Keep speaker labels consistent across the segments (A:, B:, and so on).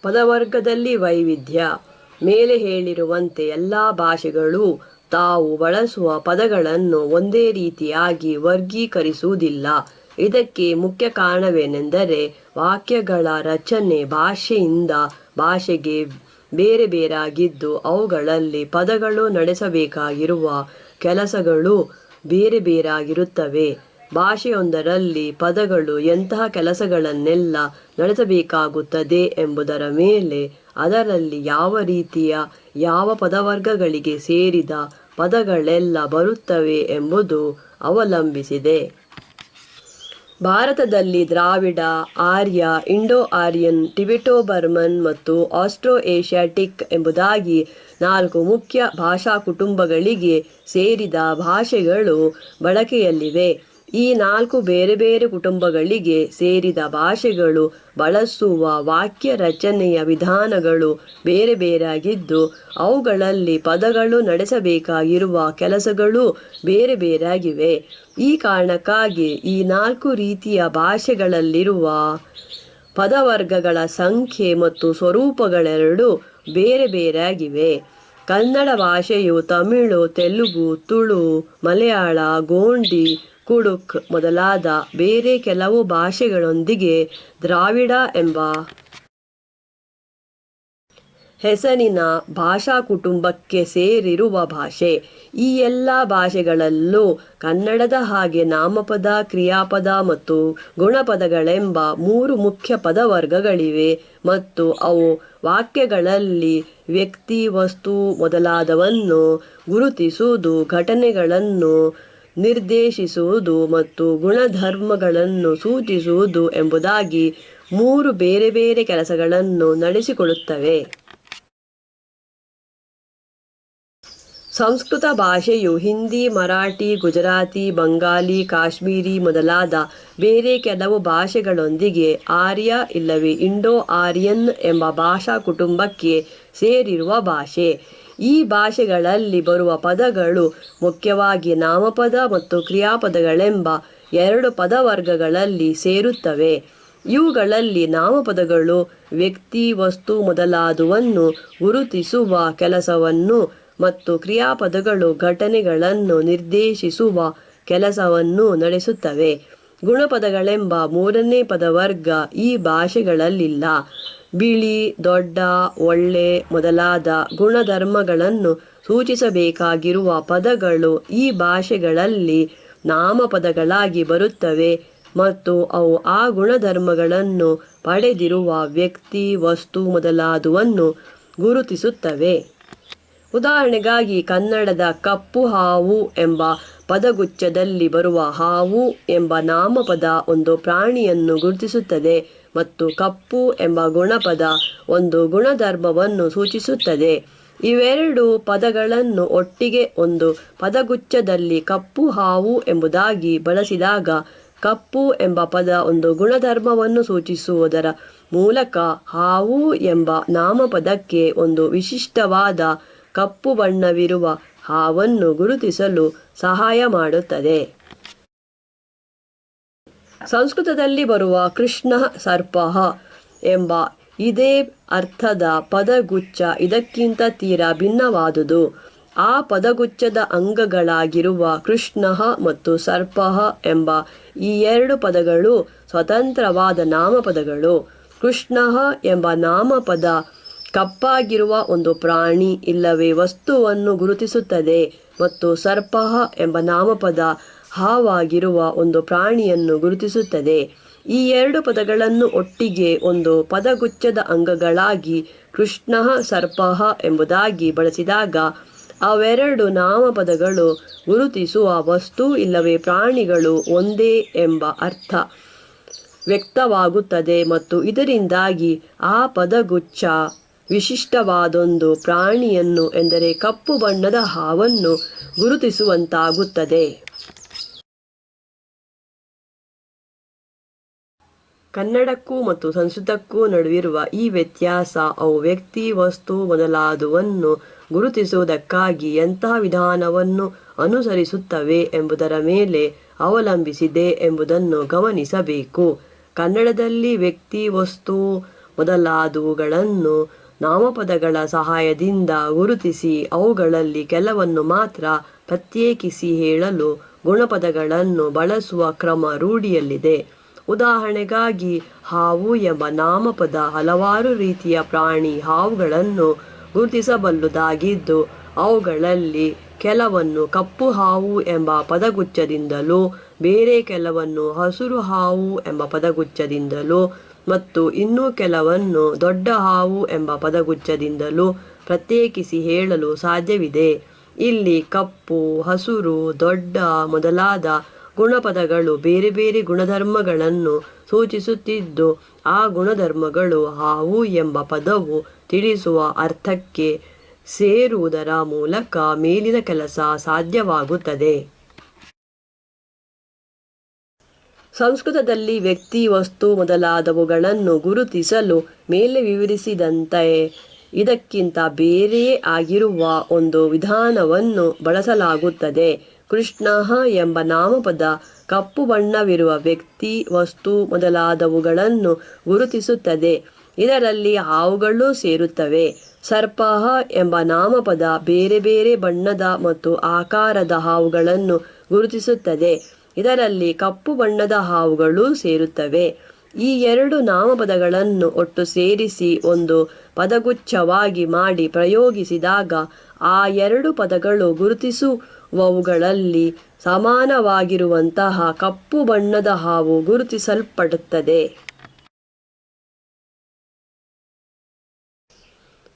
A: ಪದವರ್ಗದಲ್ಲಿ ವೈವಿಧ್ಯ. ಮೇಲೆ ಹೇಳಿರುವಂತೆ ಎಲ್ಲ ಭಾಷೆಗಳೂ ತಾವು ಬಳಸುವ ಪದಗಳನ್ನು ಒಂದೇ ರೀತಿಯಾಗಿ ವರ್ಗೀಕರಿಸುವುದಿಲ್ಲ. ಇದಕ್ಕೆ ಮುಖ್ಯ ಕಾರಣವೇನೆಂದರೆ ವಾಕ್ಯಗಳ ರಚನೆ ಭಾಷೆಯಿಂದ ಭಾಷೆಗೆ ಬೇರೆ ಬೇರಾಗಿದ್ದು ಅವುಗಳಲ್ಲಿ ಪದಗಳು ನಡೆಸಬೇಕಾಗಿರುವ ಕೆಲಸಗಳು ಬೇರೆ ಬೇರಾಗಿರುತ್ತವೆ. ಭಾಷೆಯೊಂದರಲ್ಲಿ ಪದಗಳು ಎಂತಹ ಕೆಲಸಗಳನ್ನೆಲ್ಲ ನಡೆಸಬೇಕಾಗುತ್ತದೆ ಎಂಬುದರ ಮೇಲೆ ಅದರಲ್ಲಿ ಯಾವ ರೀತಿಯ ಯಾವ ಪದವರ್ಗಗಳಿಗೆ ಸೇರಿದ ಪದಗಳೆಲ್ಲ ಬರುತ್ತವೆ ಎಂಬುದು ಅವಲಂಬಿಸಿದೆ. ಭಾರತದಲ್ಲಿ ದ್ರಾವಿಡ, ಆರ್ಯ, ಇಂಡೋ ಆರ್ಯನ್, ಟಿಬೆಟೋ ಬರ್ಮನ್ ಮತ್ತು ಆಸ್ಟ್ರೋ ಏಷ್ಯಾಟಿಕ್ ಎಂಬುದಾಗಿ 4 ಮುಖ್ಯ ಭಾಷಾ ಕುಟುಂಬಗಳಿಗೆ ಸೇರಿದ ಭಾಷೆಗಳು ಬಳಕೆಯಲ್ಲಿವೆ. ಈ 4 ಬೇರೆ ಬೇರೆ ಕುಟುಂಬಗಳಿಗೆ ಸೇರಿದ ಭಾಷೆಗಳು ಬಳಸುವ ವಾಕ್ಯ ರಚನೆಯ ವಿಧಾನಗಳು ಬೇರೆ ಬೇರಾಗಿದ್ದು ಅವುಗಳಲ್ಲಿ ಪದಗಳು ನಡೆಸಬೇಕಾಗಿರುವ ಕೆಲಸಗಳು ಬೇರೆ ಬೇರಾಗಿವೆ. ಈ ಕಾರಣಕ್ಕಾಗಿ ಈ 4 ರೀತಿಯ ಭಾಷೆಗಳಲ್ಲಿರುವ ಪದವರ್ಗಗಳ ಸಂಖ್ಯೆ ಮತ್ತು ಸ್ವರೂಪಗಳೆರಡೂ ಬೇರೆ ಬೇರಾಗಿವೆ. ಕನ್ನಡ ಭಾಷೆಯು ತಮಿಳು, ತೆಲುಗು, ತುಳು, ಮಲಯಾಳ, ಗೋಂಡಿ, ಕುಡುಕ್ ಮೊದಲಾದ ಬೇರೆ ಕೆಲವು ಭಾಷೆಗಳೊಂದಿಗೆ ದ್ರಾವಿಡ ಎಂಬ ಹೆಸರಿನ ಭಾಷಾ ಕುಟುಂಬಕ್ಕೆ ಸೇರಿರುವ ಭಾಷೆ. ಈ ಎಲ್ಲ ಭಾಷೆಗಳಲ್ಲೂ ಕನ್ನಡದ ಹಾಗೆ ನಾಮಪದ, ಕ್ರಿಯಾಪದ ಮತ್ತು ಗುಣಪದಗಳೆಂಬ 3 ಮುಖ್ಯ ಪದವರ್ಗಗಳಿವೆ ಮತ್ತು ಅವು ವಾಕ್ಯಗಳಲ್ಲಿ ವ್ಯಕ್ತಿ, ವಸ್ತು ಮೊದಲಾದವನ್ನು ಗುರುತಿಸುವುದು, ಘಟನೆಗಳನ್ನು ನಿರ್ದೇಶಿಸುವುದು ಮತ್ತು ಗುಣಧರ್ಮಗಳನ್ನು ಸೂಚಿಸುವುದು ಎಂಬುದಾಗಿ 3 ಬೇರೆ ಬೇರೆ ಕೆಲಸಗಳನ್ನು ನಡೆಸಿಕೊಡುತ್ತವೆ. ಸಂಸ್ಕೃತ ಭಾಷೆಯು ಹಿಂದಿ, ಮರಾಠಿ, ಗುಜರಾತಿ, ಬಂಗಾಲಿ, ಕಾಶ್ಮೀರಿ ಮೊದಲಾದ ಬೇರೆ ಕೆಲವು ಭಾಷೆಗಳೊಂದಿಗೆ ಆರ್ಯ ಇಲ್ಲವೇ ಇಂಡೋ ಆರ್ಯನ್ ಎಂಬ ಭಾಷಾ ಕುಟುಂಬಕ್ಕೆ ಸೇರಿರುವ ಭಾಷೆ. ಈ ಭಾಷೆಗಳಲ್ಲಿ ಬರುವ ಪದಗಳು ಮುಖ್ಯವಾಗಿ ನಾಮಪದ ಮತ್ತು ಕ್ರಿಯಾಪದಗಳೆಂಬ 2 ಪದವರ್ಗಗಳಲ್ಲಿ ಸೇರುತ್ತವೆ. ಇವುಗಳಲ್ಲಿ ನಾಮಪದಗಳು ವ್ಯಕ್ತಿ, ವಸ್ತು ಮೊದಲಾದುವನ್ನು ಗುರುತಿಸುವ ಕೆಲಸವನ್ನು ಮತ್ತು ಕ್ರಿಯಾಪದಗಳು ಘಟನೆಗಳನ್ನು ನಿರ್ದೇಶಿಸುವ ಕೆಲಸವನ್ನು ನಡೆಸುತ್ತವೆ. ಗುಣಪದಗಳೆಂಬ 3ನೇ ಪದವರ್ಗ ಈ ಭಾಷೆಗಳಲ್ಲಿಲ್ಲ. ಬಿಳಿ, ದೊಡ್ಡ, ಒಳ್ಳೆ ಮೊದಲಾದ ಗುಣಧರ್ಮಗಳನ್ನು ಸೂಚಿಸಬೇಕಾಗಿರುವ ಪದಗಳು ಈ ಭಾಷೆಗಳಲ್ಲಿ ನಾಮಪದಗಳಾಗಿ ಬರುತ್ತವೆ ಮತ್ತು ಅವು ಆ ಗುಣಧರ್ಮಗಳನ್ನು ಪಡೆದಿರುವ ವ್ಯಕ್ತಿ, ವಸ್ತು ಮೊದಲಾದುವನ್ನು ಗುರುತಿಸುತ್ತವೆ. ಉದಾಹರಣೆಗಾಗಿ ಕನ್ನಡದ ಕಪ್ಪು ಹಾವು ಎಂಬ ಪದಗುಚ್ಛದಲ್ಲಿ ಬರುವ ಹಾವು ಎಂಬ ನಾಮಪದ ಒಂದು ಪ್ರಾಣಿಯನ್ನು ಗುರುತಿಸುತ್ತದೆ ಮತ್ತು ಕಪ್ಪು ಎಂಬ ಗುಣಪದ ಒಂದು ಗುಣಧರ್ಮವನ್ನು ಸೂಚಿಸುತ್ತದೆ. ಇವೆರಡು ಪದಗಳನ್ನು ಒಟ್ಟಿಗೆ ಒಂದು ಪದಗುಚ್ಛದಲ್ಲಿ ಕಪ್ಪು ಹಾವು ಎಂಬುದಾಗಿ ಬಳಸಿದಾಗ ಕಪ್ಪು ಎಂಬ ಪದ ಒಂದು ಗುಣಧರ್ಮವನ್ನು ಸೂಚಿಸುವುದರ ಮೂಲಕ ಹಾವು ಎಂಬ ನಾಮಪದಕ್ಕೆ ಒಂದು ವಿಶಿಷ್ಟವಾದ ಕಪ್ಪು ಬಣ್ಣವಿರುವ ಹಾವನ್ನು ಗುರುತಿಸಲು ಸಹಾಯ ಮಾಡುತ್ತದೆ. ಸಂಸ್ಕೃತದಲ್ಲಿ ಬರುವ ಕೃಷ್ಣ ಸರ್ಪಃ ಎಂಬ ಇದೇ ಅರ್ಥದ ಪದಗುಚ್ಛ ಇದಕ್ಕಿಂತ ತೀರಾ ಭಿನ್ನವಾದುದು. ಆ ಪದಗುಚ್ಛದ ಅಂಗಗಳಾಗಿರುವ ಕೃಷ್ಣಃ ಮತ್ತು ಸರ್ಪಃ ಎಂಬ ಈ 2 ಪದಗಳು ಸ್ವತಂತ್ರವಾದ ನಾಮಪದಗಳು. ಕೃಷ್ಣಃ ಎಂಬ ನಾಮಪದ ಕಪ್ಪಾಗಿರುವ ಒಂದು ಪ್ರಾಣಿ ಇಲ್ಲವೇ ವಸ್ತುವನ್ನು ಗುರುತಿಸುತ್ತದೆ ಮತ್ತು ಸರ್ಪಃ ಎಂಬ ನಾಮಪದ ಹಾವಾಗಿರುವ ಒಂದು ಪ್ರಾಣಿಯನ್ನು ಗುರುತಿಸುತ್ತದೆ. ಈ 2 ಪದಗಳನ್ನು ಒಟ್ಟಿಗೆ ಒಂದು ಪದಗುಚ್ಛದ ಅಂಗಗಳಾಗಿ ಕೃಷ್ಣಃ ಸರ್ಪಃ ಎಂಬುದಾಗಿ ಬಳಸಿದಾಗ ಅವೆರಡು ನಾಮಪದಗಳು ಗುರುತಿಸುವ ವಸ್ತು ಇಲ್ಲವೇ ಪ್ರಾಣಿಗಳು ಒಂದೇ ಎಂಬ ಅರ್ಥ ವ್ಯಕ್ತವಾಗುತ್ತದೆ ಮತ್ತು ಇದರಿಂದಾಗಿ ಆ ಪದಗುಚ್ಛ ವಿಶಿಷ್ಟವಾದೊಂದು ಪ್ರಾಣಿಯನ್ನು ಎಂದರೆ ಕಪ್ಪು ಬಣ್ಣದ ಹಾವನ್ನು ಗುರುತಿಸುವಂತಾಗುತ್ತದೆ. ಕನ್ನಡಕ್ಕೂ ಮತ್ತು ಸಂಸ್ಕೃತಕ್ಕೂ ನಡುವಿರುವ ಈ ವ್ಯತ್ಯಾಸ ಅವು ವ್ಯಕ್ತಿ, ವಸ್ತು ಮೊದಲಾದುವನ್ನು ಗುರುತಿಸುವುದಕ್ಕಾಗಿ ಎಂತಹ ವಿಧಾನವನ್ನು ಅನುಸರಿಸುತ್ತವೆ ಎಂಬುದರ ಮೇಲೆ ಅವಲಂಬಿಸಿದೆ ಎಂಬುದನ್ನು ಗಮನಿಸಬೇಕು. ಕನ್ನಡದಲ್ಲಿ ವ್ಯಕ್ತಿ, ವಸ್ತು ಮೊದಲಾದವುಗಳನ್ನು ನಾಮಪದಗಳ ಸಹಾಯದಿಂದ ಗುರುತಿಸಿ ಅವುಗಳಲ್ಲಿ ಕೆಲವನ್ನು ಮಾತ್ರ ಪ್ರತ್ಯೇಕಿಸಿ ಹೇಳಲು ಗುಣಪದಗಳನ್ನು ಬಳಸುವ ಕ್ರಮ ರೂಢಿಯಲ್ಲಿದೆ. ಉದಾಹರಣೆಗಾಗಿ ಹಾವು ಎಂಬ ನಾಮಪದ ಹಲವಾರು ರೀತಿಯ ಪ್ರಾಣಿ ಹಾವುಗಳನ್ನು ಗುರುತಿಸಬಲ್ಲುದಾಗಿದ್ದು ಅವುಗಳಲ್ಲಿ ಕೆಲವನ್ನು ಕಪ್ಪು ಹಾವು ಎಂಬ ಪದಗುಚ್ಛದಿಂದಲೂ ಬೇರೆ ಕೆಲವನ್ನು ಹಸುರು ಹಾವು ಎಂಬ ಪದಗುಚ್ಛದಿಂದಲೂ ಮತ್ತು ಇನ್ನೂ ಕೆಲವನ್ನು ದೊಡ್ಡ ಹಾವು ಎಂಬ ಪದಗುಚ್ಛದಿಂದಲೂ ಪ್ರತ್ಯೇಕಿಸಿ ಹೇಳಲು ಸಾಧ್ಯವಿದೆ. ಇಲ್ಲಿ ಕಪ್ಪು, ಹಸುರು, ದೊಡ್ಡ ಮೊದಲಾದ ಗುಣಪದಗಳು ಬೇರೆ ಬೇರೆ ಗುಣಧರ್ಮಗಳನ್ನು ಸೂಚಿಸುತ್ತಿದ್ದು ಆ ಗುಣಧರ್ಮಗಳು ಹಾವು ಎಂಬ ಪದವು ತಿಳಿಸುವ ಅರ್ಥಕ್ಕೆ ಸೇರುವುದರ ಮೂಲಕ ಮೇಲಿನ ಕೆಲಸ ಸಾಧ್ಯವಾಗುತ್ತದೆ. ಸಂಸ್ಕೃತದಲ್ಲಿ ವ್ಯಕ್ತಿ, ವಸ್ತು ಮೊದಲಾದವುಗಳನ್ನು ಗುರುತಿಸಲು ಮೇಲೆ ವಿವರಿಸಿದಂತೆ ಇದಕ್ಕಿಂತ ಬೇರೆಯೇ ಆಗಿರುವ ಒಂದು ವಿಧಾನವನ್ನು ಬಳಸಲಾಗುತ್ತದೆ. ಕೃಷ್ಣ ಎಂಬ ನಾಮಪದ ಕಪ್ಪು ಬಣ್ಣವಿರುವ ವ್ಯಕ್ತಿ, ವಸ್ತು ಮೊದಲಾದವುಗಳನ್ನು ಗುರುತಿಸುತ್ತದೆ. ಇದರಲ್ಲಿ ಹಾವುಗಳು ಸೇರುತ್ತವೆ. ಸರ್ಪ ಎಂಬ ನಾಮಪದ ಬೇರೆ ಬೇರೆ ಬಣ್ಣದ ಮತ್ತು ಆಕಾರದ ಹಾವುಗಳನ್ನು ಗುರುತಿಸುತ್ತದೆ. ಇದರಲ್ಲಿ ಕಪ್ಪು ಬಣ್ಣದ ಹಾವುಗಳು ಸೇರುತ್ತವೆ. ಈ ಎರಡು ನಾಮಪದಗಳನ್ನು ಒಟ್ಟು ಸೇರಿಸಿ ಒಂದು ಪದಗುಚ್ಛವಾಗಿ ಮಾಡಿ ಪ್ರಯೋಗಿಸಿದಾಗ ಆ ಎರಡು ಪದಗಳು ಗುರುತಿಸುವವುಗಳಲ್ಲಿ ಸಮಾನವಾಗಿರುವಂತಹ ಕಪ್ಪು ಬಣ್ಣದ ಹಾವು ಗುರುತಿಸಲ್ಪಡುತ್ತದೆ.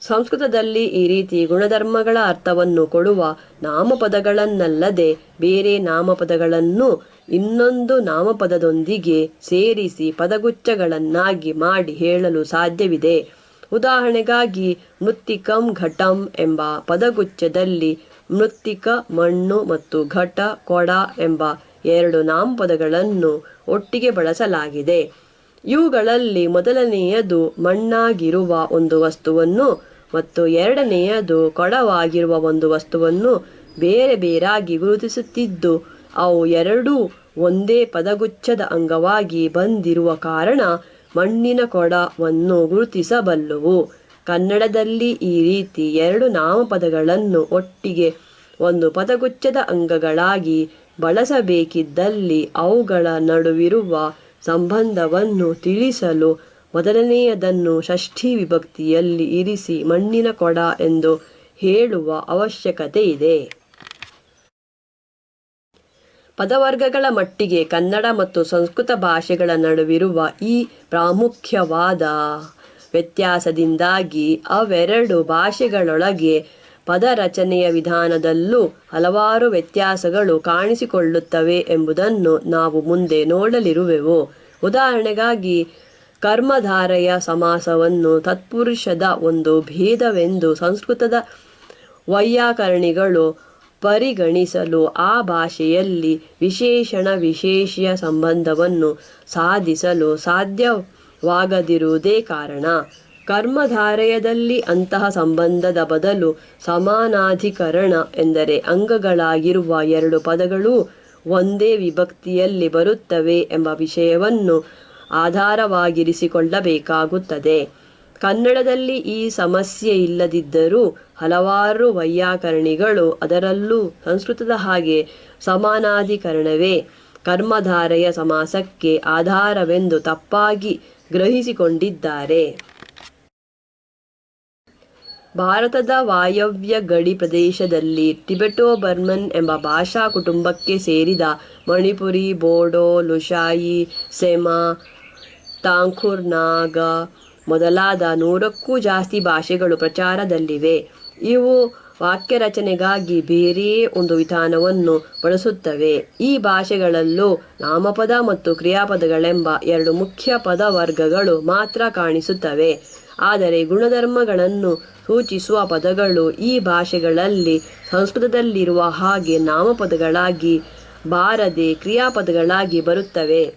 A: ಸಂಸ್ಕೃತದಲ್ಲಿ ಈ ರೀತಿ ಗುಣಧರ್ಮಗಳ ಅರ್ಥವನ್ನು ಕೊಡುವ ನಾಮಪದಗಳನ್ನಲ್ಲದೆ ಬೇರೆ ನಾಮಪದಗಳನ್ನು ಇನ್ನೊಂದು ನಾಮಪದದೊಂದಿಗೆ ಸೇರಿಸಿ ಪದಗುಚ್ಛಗಳನ್ನಾಗಿ ಮಾಡಿ ಹೇಳಲು ಸಾಧ್ಯವಿದೆ. ಉದಾಹರಣೆಗಾಗಿ ಮೃತ್ತಿಕಂ ಘಟಂ ಎಂಬ ಪದಗುಚ್ಛದಲ್ಲಿ ಮೃತ್ತಿಕ ಮಣ್ಣು ಮತ್ತು ಘಟ ಕೊಡ ಎಂಬ ಎರಡು ನಾಮಪದಗಳನ್ನು ಒಟ್ಟಿಗೆ ಬಳಸಲಾಗಿದೆ. ಇವುಗಳಲ್ಲಿ ಮೊದಲನೆಯದು ಮಣ್ಣಾಗಿರುವ ಒಂದು ವಸ್ತುವನ್ನು ಮತ್ತು ಎರಡನೆಯದು ಕೊಡವಾಗಿರುವ ಒಂದು ವಸ್ತುವನ್ನು ಬೇರೆ ಬೇರಾಗಿ ಗುರುತಿಸುತ್ತಿದ್ದು ಅವು ಎರಡೂ ಒಂದೇ ಪದಗುಚ್ಛದ ಅಂಗವಾಗಿ ಬಂದಿರುವ ಕಾರಣ ಮಣ್ಣಿನ ಕೊಡವನ್ನು ಗುರುತಿಸಬಲ್ಲುವು. ಕನ್ನಡದಲ್ಲಿ ಈ ರೀತಿ ಎರಡು ನಾಮಪದಗಳನ್ನು ಒಟ್ಟಿಗೆ ಒಂದು ಪದಗುಚ್ಛದ ಅಂಗಗಳಾಗಿ ಬಳಸಬೇಕಿದ್ದಲ್ಲಿ ಅವುಗಳ ನಡುವಿರುವ ಸಂಬಂಧವನ್ನು ತಿಳಿಸಲು ಮೊದಲನೆಯದನ್ನು ಷಷ್ಠಿ ವಿಭಕ್ತಿಯಲ್ಲಿ ಇರಿಸಿ ಮಣ್ಣಿನ ಕೊಡ ಎಂದು ಹೇಳುವ ಅವಶ್ಯಕತೆ ಇದೆ. ಪದವರ್ಗಗಳ ಮಟ್ಟಿಗೆ ಕನ್ನಡ ಮತ್ತು ಸಂಸ್ಕೃತ ಭಾಷೆಗಳ ನಡುವಿರುವ ಈ ಪ್ರಾಮುಖ್ಯವಾದ ವ್ಯತ್ಯಾಸದಿಂದಾಗಿ ಅವೆರಡು ಭಾಷೆಗಳೊಳಗೆ ಪದರಚನೆಯ ವಿಧಾನದಲ್ಲೂ ಹಲವಾರು ವ್ಯತ್ಯಾಸಗಳು ಕಾಣಿಸಿಕೊಳ್ಳುತ್ತವೆ ಎಂಬುದನ್ನು ನಾವು ಮುಂದೆ ನೋಡಲಿರುವೆವು. ಉದಾಹರಣೆಗಾಗಿ ಕರ್ಮಧಾರಯ ಸಮಾಸವನ್ನು ತತ್ಪುರುಷದ ಒಂದು ಭೇದವೆಂದು ಸಂಸ್ಕೃತದ ವೈಯಾಕರಣಿಗಳು ಪರಿಗಣಿಸಲು ಆ ಭಾಷೆಯಲ್ಲಿ ವಿಶೇಷಣ ವಿಶೇಷ್ಯ ಸಂಬಂಧವನ್ನು ಸಾಧಿಸಲು ಸಾಧ್ಯವಾಗದಿರುವುದೇ ಕಾರಣ. ಕರ್ಮಧಾರಯದಲ್ಲಿ ಅಂತಹ ಸಂಬಂಧದ ಬದಲು ಸಮಾನಾಧಿಕರಣ ಎಂದರೆ ಅಂಗಗಳಾಗಿರುವ ಎರಡು ಪದಗಳೂ ಒಂದೇ ವಿಭಕ್ತಿಯಲ್ಲಿ ಬರುತ್ತವೆ ಎಂಬ ವಿಷಯವನ್ನು ಆಧಾರವಾಗಿರಿಸಿಕೊಳ್ಳಬೇಕಾಗುತ್ತದೆ. ಕನ್ನಡದಲ್ಲಿ ಈ ಸಮಸ್ಯೆ ಇಲ್ಲದಿದ್ದರೂ ಹಲವಾರು ವೈಯಾಕರಣಿಗಳು ಅದರಲ್ಲೂ ಸಂಸ್ಕೃತದ ಹಾಗೆ ಸಮಾನಾಧಿಕರಣವೇ ಕರ್ಮಧಾರಯ ಸಮಾಸಕ್ಕೆ ಆಧಾರವೆಂದು ತಪ್ಪಾಗಿ ಗ್ರಹಿಸಿಕೊಂಡಿದ್ದಾರೆ. ಭಾರತದ ವಾಯವ್ಯ ಗಡಿ ಪ್ರದೇಶದಲ್ಲಿ ಟಿಬೆಟೋ ಬರ್ಮನ್ ಎಂಬ ಭಾಷಾ ಕುಟುಂಬಕ್ಕೆ ಸೇರಿದ ಮಣಿಪುರಿ, ಬೋಡೋ, ಲುಷಾಯಿ, ಸೆಮಾ, ತಾಂಖುರ್ ನಾಗ ಮೊದಲಾದ 100ಕ್ಕೂ ಜಾಸ್ತಿ ಭಾಷೆಗಳು ಪ್ರಚಾರದಲ್ಲಿವೆ. ಇವು ವಾಕ್ಯರಚನೆಗಾಗಿ ಬೇರೆಯೇ ಒಂದು ವಿಧಾನವನ್ನು ಬಳಸುತ್ತವೆ. ಈ ಭಾಷೆಗಳಲ್ಲೂ ನಾಮಪದ ಮತ್ತು ಕ್ರಿಯಾಪದಗಳೆಂಬ ಎರಡು ಮುಖ್ಯ ಪದವರ್ಗಗಳು ಮಾತ್ರ ಕಾಣಿಸುತ್ತವೆ. ಆದರೆ ಗುಣಧರ್ಮಗಳನ್ನು ಸೂಚಿಸುವ ಪದಗಳು ಈ ಭಾಷೆಗಳಲ್ಲಿ ಸಂಸ್ಕೃತದಲ್ಲಿರುವ ಹಾಗೆ ನಾಮಪದಗಳಾಗಿ ಬಾರದೆ ಕ್ರಿಯಾಪದಗಳಾಗಿ ಬರುತ್ತವೆ.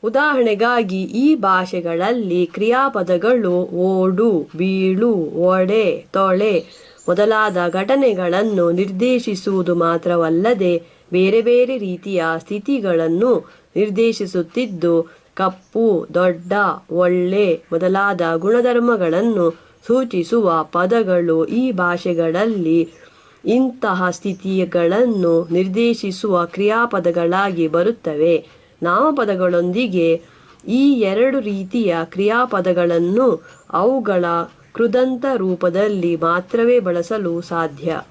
A: ಉದಾಹರಣೆಗಾಗಿ ಈ ಭಾಷೆಗಳಲ್ಲಿ ಕ್ರಿಯಾಪದಗಳು ಓಡು, ಬೀಳು, ಒಡೆ, ತೊಳೆ ಮೊದಲಾದ ಘಟನೆಗಳನ್ನು ನಿರ್ದೇಶಿಸುವುದು ಮಾತ್ರವಲ್ಲದೆ ಬೇರೆ ಬೇರೆ ರೀತಿಯ ಸ್ಥಿತಿಗಳನ್ನು ನಿರ್ದೇಶಿಸುತ್ತಿದ್ದು ಕಪ್ಪು, ದೊಡ್ಡ, ಒಳ್ಳೆ ಮೊದಲಾದ ಗುಣಧರ್ಮಗಳನ್ನು ಸೂಚಿಸುವ ಪದಗಳು ಈ ಭಾಷೆಗಳಲ್ಲಿ ಇಂತಹ ಸ್ಥಿತಿಗಳನ್ನು ನಿರ್ದೇಶಿಸುವ ಕ್ರಿಯಾಪದಗಳಾಗಿ ಬರುತ್ತವೆ. ನಾಮಪದಗಳೊಂದಿಗೆ ಈ ಎರಡು ರೀತಿಯ ಕ್ರಿಯಾಪದಗಳನ್ನು ಅವುಗಳ ಕೃದಂತ ರೂಪದಲ್ಲಿ ಮಾತ್ರವೇ ಬಳಸಲು ಸಾಧ್ಯ.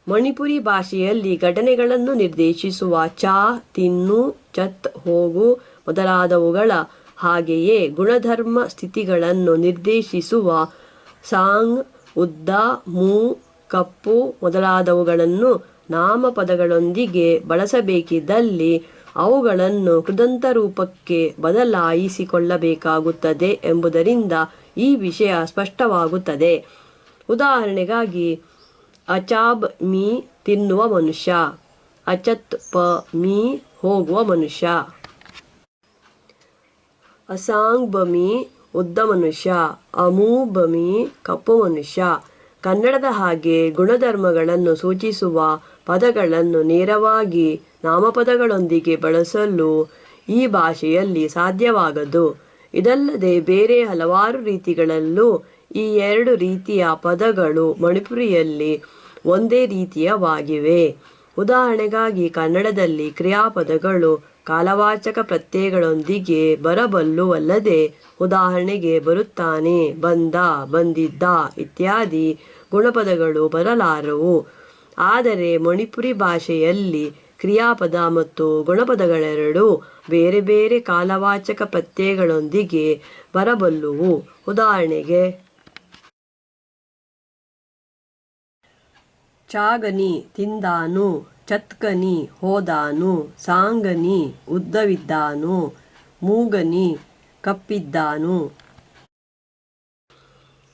A: ಮಣಿಪುರಿ ಭಾಷೆಯಲ್ಲಿ ಘಟನೆಗಳನ್ನು ನಿರ್ದೇಶಿಸುವ ಚ, ತಿನ್ನು, ಚತ್, ಹೋಗು ಮೊದಲಾದವುಗಳ ಹಾಗೆಯೇ ಗುಣಧರ್ಮ ಸ್ಥಿತಿಗಳನ್ನು ನಿರ್ದೇಶಿಸುವ ಸಾಂಗ್, ಉದ್ದ, ಮೂ, ಕಪ್ಪು ಮೊದಲಾದವುಗಳನ್ನು ನಾಮಪದಗಳೊಂದಿಗೆ ಬಳಸಬೇಕಿದ್ದಲ್ಲಿ ಅವುಗಳನ್ನು ಕೃದಂತ ರೂಪಕ್ಕೆ ಬದಲಾಯಿಸಿಕೊಳ್ಳಬೇಕಾಗುತ್ತದೆ ಎಂಬುದರಿಂದ ಈ ವಿಷಯ ಸ್ಪಷ್ಟವಾಗುತ್ತದೆ. ಉದಾಹರಣೆಗಾಗಿ ಅಚಾಬ್ ಮೀ ತಿನ್ನುವ ಮನುಷ್ಯ, ಅಚತ್ ಪ ಮೀ ಹೋಗುವ ಮನುಷ್ಯ, ಅಸಾಂಗ್ ಬಮಿ ಉದ್ದ ಮನುಷ್ಯ, ಅಮೂ ಬಮಿ ಕಪ್ಪು ಮನುಷ್ಯ. ಕನ್ನಡದ ಹಾಗೆ ಗುಣಧರ್ಮಗಳನ್ನು ಸೂಚಿಸುವ ಪದಗಳನ್ನು ನೇರವಾಗಿ ನಾಮಪದಗಳೊಂದಿಗೆ ಬಳಸಲು ಈ ಭಾಷೆಯಲ್ಲಿ ಸಾಧ್ಯವಾಗದು. ಇದಲ್ಲದೆ ಬೇರೆ ಹಲವಾರು ರೀತಿಗಳಲ್ಲೂ ಈ ಎರಡು ರೀತಿಯ ಪದಗಳು ಮಣಿಪುರಿಯಲ್ಲಿ ಒಂದೇ ರೀತಿಯವಾಗಿವೆ. ಉದಾಹರಣೆಗಾಗಿ ಕನ್ನಡದಲ್ಲಿ ಕ್ರಿಯಾಪದಗಳು ಕಾಲವಾಚಕ ಪ್ರತ್ಯಯಗಳೊಂದಿಗೆ ಬರಬಲ್ಲುವಲ್ಲದೆ ಉದಾಹರಣೆಗೆ ಬರುತ್ತಾನೆ, ಬಂದ, ಬಂದಿದ್ದ ಇತ್ಯಾದಿ ಗುಣಪದಗಳು ಬರಲಾರವು. ಆದರೆ ಮಣಿಪುರಿ ಭಾಷೆಯಲ್ಲಿ ಕ್ರಿಯಾಪದ ಮತ್ತು ಗುಣಪದಗಳೆರಡೂ ಬೇರೆ ಬೇರೆ ಕಾಲವಾಚಕ ಪ್ರತ್ಯಯಗಳೊಂದಿಗೆ ಬರಬಲ್ಲುವು. ಉದಾಹರಣೆಗೆ ಚಾಗನಿ ತಿಂದಾನು, ಚತ್ಕನಿ ಹೋದಾನು, ಸಾಂಗನಿ ಉದ್ದವಿದ್ದಾನು, ಮೂಗನಿ ಕಪ್ಪಿದ್ದಾನು.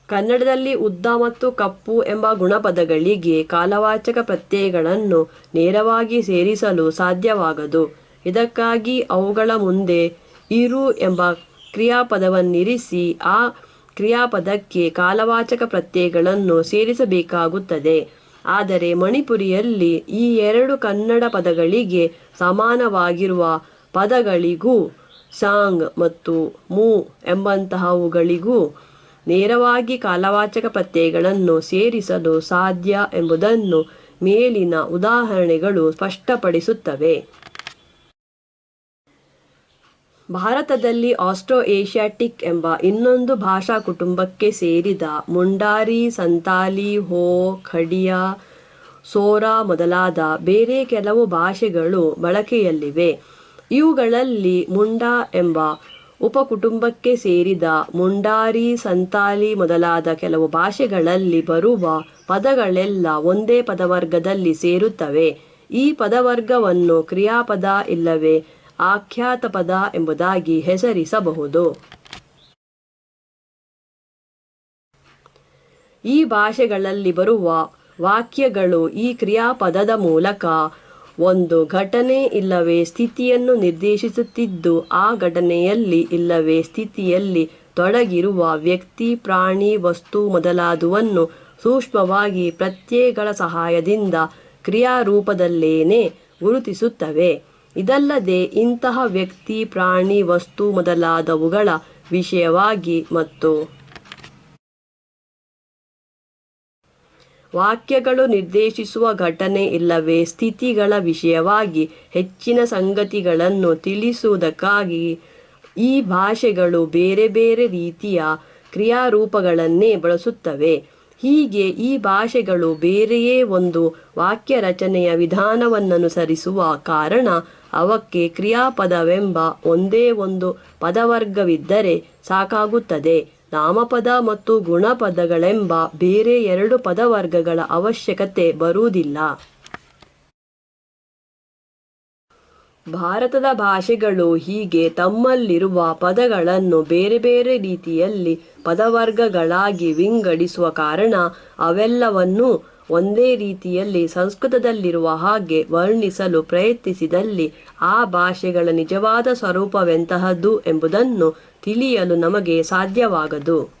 A: ಕನ್ನಡದಲ್ಲಿ ಉದ್ದ ಮತ್ತು ಕಪ್ಪು ಎಂಬ ಗುಣಪದಗಳಿಗೆ ಕಾಲವಾಚಕ ಪ್ರತ್ಯಯಗಳನ್ನು ನೇರವಾಗಿ ಸೇರಿಸಲು ಸಾಧ್ಯವಾಗದು. ಇದಕ್ಕಾಗಿ ಅವುಗಳ ಮುಂದೆ ಇರು ಎಂಬ ಕ್ರಿಯಾಪದವನ್ನಿರಿಸಿ ಆ ಕ್ರಿಯಾಪದಕ್ಕೆ ಕಾಲವಾಚಕ ಪ್ರತ್ಯಯಗಳನ್ನು ಸೇರಿಸಬೇಕಾಗುತ್ತದೆ. ಆದರೆ ಮಣಿಪುರಿಯಲ್ಲಿ ಈ ಎರಡು ಕನ್ನಡ ಪದಗಳಿಗೆ ಸಮಾನವಾಗಿರುವ ಪದಗಳಿಗೂ ಸಾಂಗ್ ಮತ್ತು ಮೂ ಎಂಬಂತಹವುಗಳಿಗೂ ನೇರವಾಗಿ ಕಾಲವಾಚಕ ಪ್ರತ್ಯಯಗಳನ್ನು ಸೇರಿಸಲು ಸಾಧ್ಯ ಎಂಬುದನ್ನು ಮೇಲಿನ ಉದಾಹರಣೆಗಳು ಸ್ಪಷ್ಟಪಡಿಸುತ್ತವೆ. ಭಾರತದಲ್ಲಿ ಆಸ್ಟ್ರೋ ಏಷ್ಯಾಟಿಕ್ ಎಂಬ ಇನ್ನೊಂದು ಭಾಷಾ ಕುಟುಂಬಕ್ಕೆ ಸೇರಿದ ಮುಂಡಾರಿ, ಸಂತಾಲಿ, ಹೋ, ಖಡಿಯಾ, ಸೋರಾ ಮೊದಲಾದ ಬೇರೆ ಕೆಲವು ಭಾಷೆಗಳು ಬಳಕೆಯಲ್ಲಿವೆ. ಇವುಗಳಲ್ಲಿ ಮುಂಡಾ ಎಂಬ ಉಪಕುಟುಂಬಕ್ಕೆ ಸೇರಿದ ಮುಂಡಾರಿ, ಸಂತಾಲಿ ಮೊದಲಾದ ಕೆಲವು ಭಾಷೆಗಳಲ್ಲಿ ಬರುವ ಪದಗಳೆಲ್ಲ ಒಂದೇ ಪದವರ್ಗದಲ್ಲಿ ಸೇರುತ್ತವೆ. ಈ ಪದವರ್ಗವನ್ನು ಕ್ರಿಯಾಪದ ಇಲ್ಲವೇ ಆಖ್ಯಾತ ಪದ ಎಂಬುದಾಗಿ ಹೆಸರಿಸಬಹುದು. ಈ ಭಾಷೆಗಳಲ್ಲಿ ಬರುವ ವಾಕ್ಯಗಳು ಈ ಕ್ರಿಯಾಪದದ ಮೂಲಕ ಒಂದು ಘಟನೆ ಇಲ್ಲವೇ ಸ್ಥಿತಿಯನ್ನು ನಿರ್ದೇಶಿಸುತ್ತಿದ್ದು ಆ ಘಟನೆಯಲ್ಲಿ ಇಲ್ಲವೇ ಸ್ಥಿತಿಯಲ್ಲಿ ತೊಡಗಿರುವ ವ್ಯಕ್ತಿ, ಪ್ರಾಣಿ, ವಸ್ತು ಮೊದಲಾದುವನ್ನು ಸೂಕ್ಷ್ಮವಾಗಿ ಪ್ರತ್ಯಯಗಳ ಸಹಾಯದಿಂದ ಕ್ರಿಯಾರೂಪದಲ್ಲೇನೆ ಗುರುತಿಸುತ್ತವೆ. ಇದಲ್ಲದೆ ಇಂತಹ ವ್ಯಕ್ತಿ, ಪ್ರಾಣಿ, ವಸ್ತು ಮೊದಲಾದವುಗಳ ವಿಷಯವಾಗಿ ಮತ್ತು ವಾಕ್ಯಗಳು ನಿರ್ದೇಶಿಸುವ ಘಟನೆ ಇಲ್ಲವೇ ಸ್ಥಿತಿಗಳ ವಿಷಯವಾಗಿ ಹೆಚ್ಚಿನ ಸಂಗತಿಗಳನ್ನು ತಿಳಿಸುವುದಕ್ಕಾಗಿ ಈ ಭಾಷೆಗಳು ಬೇರೆ ಬೇರೆ ರೀತಿಯ ಕ್ರಿಯಾರೂಪಗಳನ್ನೇ ಬಳಸುತ್ತವೆ. ಹೀಗೆ ಈ ಭಾಷೆಗಳು ಬೇರೆಯೇ ಒಂದು ವಾಕ್ಯ ರಚನೆಯ ವಿಧಾನವನ್ನನುಸರಿಸುವ ಕಾರಣ ಅವಕ್ಕೆ ಕ್ರಿಯಾಪದವೆಂಬ ಒಂದೇ ಒಂದು ಪದವರ್ಗವಿದ್ದರೆ ಸಾಕಾಗುತ್ತದೆ. ನಾಮಪದ ಮತ್ತು ಗುಣಪದಗಳೆಂಬ ಬೇರೆ ಎರಡು ಪದವರ್ಗಗಳ ಅವಶ್ಯಕತೆ ಬರುವುದಿಲ್ಲ. ಭಾರತದ ಭಾಷೆಗಳು ಹೀಗೆ ತಮ್ಮಲ್ಲಿರುವ ಪದಗಳನ್ನು ಬೇರೆ ಬೇರೆ ರೀತಿಯಲ್ಲಿ ಪದವರ್ಗಗಳಾಗಿ ವಿಂಗಡಿಸುವ ಕಾರಣ ಅವೆಲ್ಲವನ್ನೂ ಒಂದೇ ರೀತಿಯಲ್ಲಿ ಸಂಸ್ಕೃತದಲ್ಲಿರುವ ಹಾಗೆ ವರ್ಣಿಸಲು ಪ್ರಯತ್ನಿಸಿದಲ್ಲಿ ಆ ಭಾಷೆಗಳ ನಿಜವಾದ ಸ್ವರೂಪವೆಂತಹದ್ದು ಎಂಬುದನ್ನು ತಿಳಿಯಲು ನಮಗೆ ಸಾಧ್ಯವಾಗದು.